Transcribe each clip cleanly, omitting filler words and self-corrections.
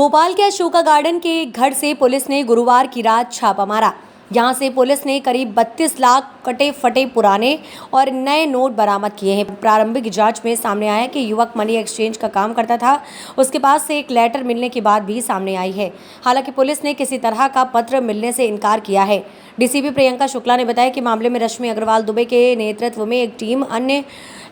भोपाल के अशोका गार्डन के घर से पुलिस ने गुरुवार की रात छापा मारा। यहां से पुलिस ने करीब 32 लाख कटे फटे पुराने और नए नोट बरामद किए हैं। प्रारंभिक जांच में सामने आया कि युवक मनी एक्सचेंज का काम करता था। उसके पास से एक लेटर मिलने की बात भी सामने आई है। हालांकि पुलिस ने किसी तरह का पत्र मिलने से इनकार किया है। डीसीपी प्रियंका शुक्ला ने बताया कि मामले में रश्मि अग्रवाल दुबे के नेतृत्व में एक टीम अन्य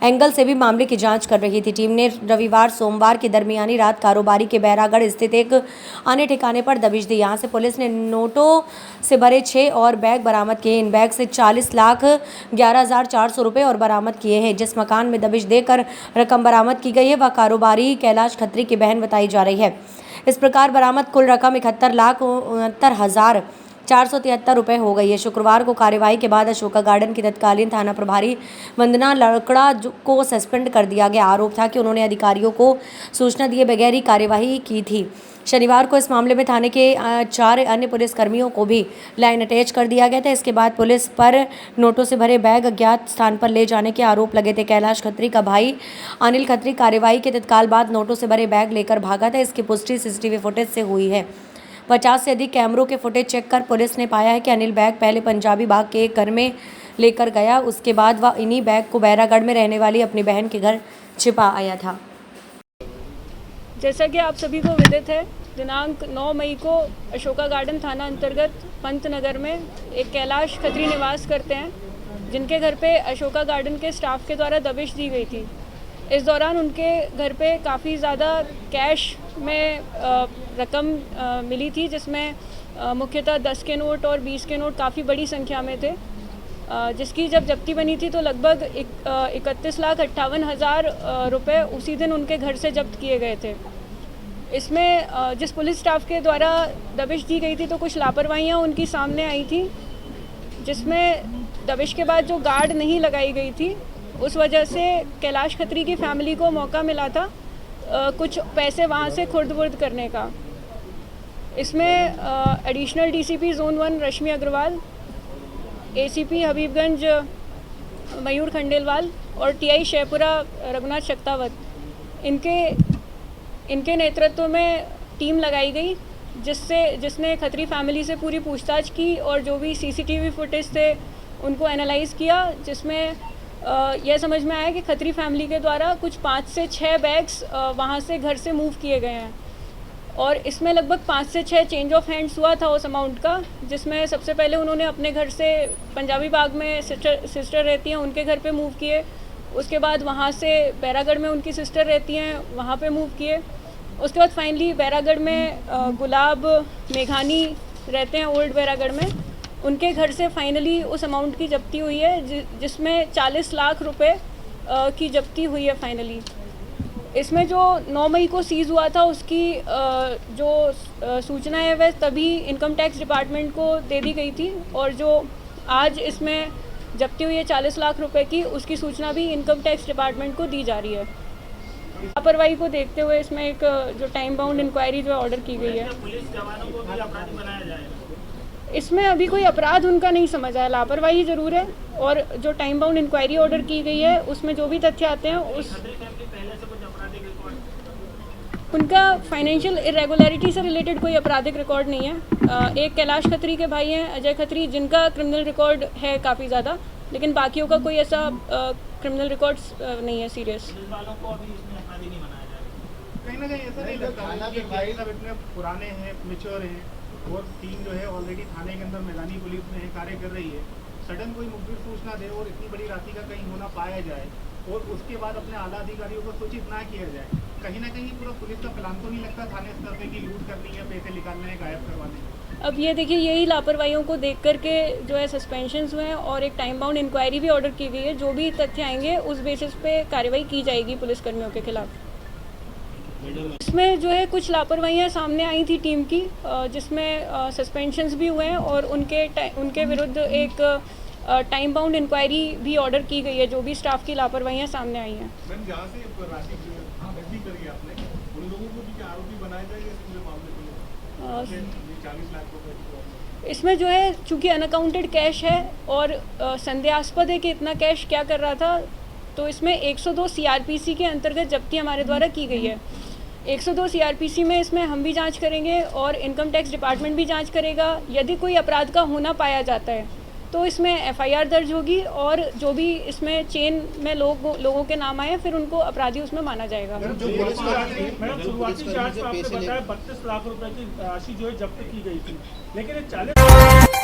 एंगल से भी मामले की जांच कर रही थी। टीम ने रविवार सोमवार की दरमियानी रात कारोबारी के बैरागढ़ स्थित एक अन्य ठिकाने पर दबिश दी। यहां से पुलिस ने नोटों से भरे 6 और बैग बरामद किए। इन बैग से 40,11,400 रुपये और बरामद किए हैं। जिस मकान में दबिश देकर रकम बरामद की गई है वह कारोबारी कैलाश खत्री की बहन बताई जा रही है। इस प्रकार बरामद कुल रकम 71,69,473 रुपये हो गई है। शुक्रवार को कार्यवाही के बाद अशोका गार्डन की तत्कालीन थाना प्रभारी वंदना लड़कड़ा को सस्पेंड कर दिया गया। आरोप था कि उन्होंने अधिकारियों को सूचना दिए बगैर ही कार्यवाही की थी। शनिवार को इस मामले में थाने के 4 अन्य पुलिसकर्मियों को भी लाइन अटैच कर दिया गया था। इसके बाद पुलिस पर नोटों से भरे बैग अज्ञात स्थान पर ले जाने के आरोप लगे थे। कैलाश खत्री का भाई अनिल खत्री कार्यवाही के तत्काल बाद नोटों से भरे बैग लेकर भागा था। इसकी पुष्टि सीसीटीवी फुटेज से हुई है। 50 से अधिक कैमरों के फुटेज चेक कर पुलिस ने पाया है कि अनिल बैग पहले पंजाबी बाग के एक घर में लेकर गया। उसके बाद वह इन्हीं बैग को बैरागढ़ में रहने वाली अपनी बहन के घर छिपा आया था। जैसा कि आप सभी को विदित है, दिनांक 9 मई को अशोका गार्डन थाना अंतर्गत पंत नगर में एक कैलाश खत्री निवास करते हैं, जिनके घर पे अशोका गार्डन के स्टाफ के द्वारा दबिश दी गई थी। इस दौरान उनके घर पे काफ़ी ज़्यादा कैश में रकम मिली थी, जिसमें मुख्यतः 10 के नोट और 20 के नोट काफ़ी बड़ी संख्या में थे, जिसकी जब जब्ती बनी थी तो लगभग 31,58,000 रुपये उसी दिन उनके घर से जब्त किए गए थे। इसमें जिस पुलिस स्टाफ के द्वारा दबिश दी गई थी तो कुछ लापरवाहियाँ उनकी सामने आई थी, जिसमें दबिश के बाद जो गार्ड नहीं लगाई गई थी उस वजह से कैलाश खत्री की फैमिली को मौका मिला था कुछ पैसे वहाँ से खुर्द-बुर्द करने का। इसमें एडिशनल डीसीपी जोन 1 रश्मि अग्रवाल, एसीपी हबीबगंज मयूर खंडेलवाल और टीआई शेपुरा रघुनाथ शक्तावत, इनके नेतृत्व में टीम लगाई गई, जिसने खत्री फैमिली से पूरी पूछताछ की और जो भी सीसीटीवी फुटेज थे उनको एनालाइज़ किया, जिसमें यह समझ में आया कि खत्री फैमिली के द्वारा कुछ 5 से 6 बैग्स वहाँ से घर से मूव किए गए हैं और इसमें लगभग 5 से 6 चेंज ऑफ हैंड्स हुआ था उस अमाउंट का, जिसमें सबसे पहले उन्होंने अपने घर से पंजाबी बाग में सिस्टर रहती हैं उनके घर पे मूव किए। उसके बाद वहाँ से बैरागढ़ में उनकी सिस्टर रहती हैं वहाँ पे मूव किए। उसके बाद फाइनली बैरागढ़ में गुलाब मेघानी रहते हैं ओल्ड बैरागढ़ में, उनके घर से फाइनली उस अमाउंट की जब्ती हुई है, जिसमें 40 लाख रुपए की जब्ती हुई है फाइनली। इसमें जो 9 मई को सीज़ हुआ था उसकी जो सूचना है वह तभी इनकम टैक्स डिपार्टमेंट को दे दी गई थी और जो आज इसमें जब्ती हुई है 40 लाख रुपए की, उसकी सूचना भी इनकम टैक्स डिपार्टमेंट को दी जा रही है। लापरवाही को देखते हुए इसमें एक जो टाइम बाउंड इंक्वायरी जो ऑर्डर की गई है। पुलिस जवानों को भी अपराधी बनाया जाएगा। इसमें अभी कोई अपराध उनका नहीं समझ आया, लापरवाही ज़रूर है और जो टाइम बाउंड इंक्वायरी ऑर्डर की गई है उसमें जो भी तथ्य आते हैं उनका फाइनेंशियल इरेगुलरिटी से रिलेटेड कोई आपराधिक रिकॉर्ड नहीं है। एक कैलाश खत्री के भाई हैं अजय खत्री, जिनका क्रिमिनल रिकॉर्ड है काफ़ी ज़्यादा, लेकिन बाकियों का कोई ऐसा क्रिमिनल रिकॉर्ड नहीं है सीरियस। कहीं ना कहीं ऐसा नहीं लगता कि भाई सब इतने पुराने हैं, मैच्योर हैं और टीम जो है ऑलरेडी थाने के अंदर मैदानी पुलिस में कार्य कर रही है, सडन कोई मुखबिर सूचना दे और इतनी बड़ी राशि का कहीं होना पाया जाए और उसके बाद अपने आला अधिकारियों को सूचित ना किया जाए, कहीं ना कहीं पूरा पुलिस का प्लान तो नहीं लगता थाने स्तर पे कि लूट करनी है, पैसे निकालने हैं, गायब करवाने हैं। अब ये देखिए, यही लापरवाहियों को देख करके जो है सस्पेंशंस हुए हैं और एक टाइम बाउंड इंक्वायरी भी ऑर्डर की गई है। जो भी तथ्य आएंगे उस बेसिस पे कार्रवाई की जाएगी पुलिसकर्मियों के खिलाफ। इसमें जो है कुछ लापरवाहियाँ सामने आई थी टीम की, जिसमें सस्पेंशंस भी हुए हैं और उनके विरुद्ध एक टाइम बाउंड इंक्वायरी भी ऑर्डर की गई है, जो भी स्टाफ की लापरवाहियाँ सामने आई हैं। इसमें जो है चूँकि अनअकाउंटेड कैश है और संदेहास्पद है कि इतना कैश क्या कर रहा था, तो इसमें 102 CRPC के अंतर्गत जब्ती हमारे द्वारा की गई है। 102 सीआरपीसी में इसमें हम भी जांच करेंगे और इनकम टैक्स डिपार्टमेंट भी जांच करेगा। यदि कोई अपराध का होना पाया जाता है तो इसमें एफआईआर दर्ज होगी और जो भी इसमें चेन में लोगों के नाम आए फिर उनको अपराधी उसमें माना जाएगा। मैडम शुरुआती जांच में आपने बताया 32 लाख रुपए की राशि जो है जब्त की गई थी, लेकिन 40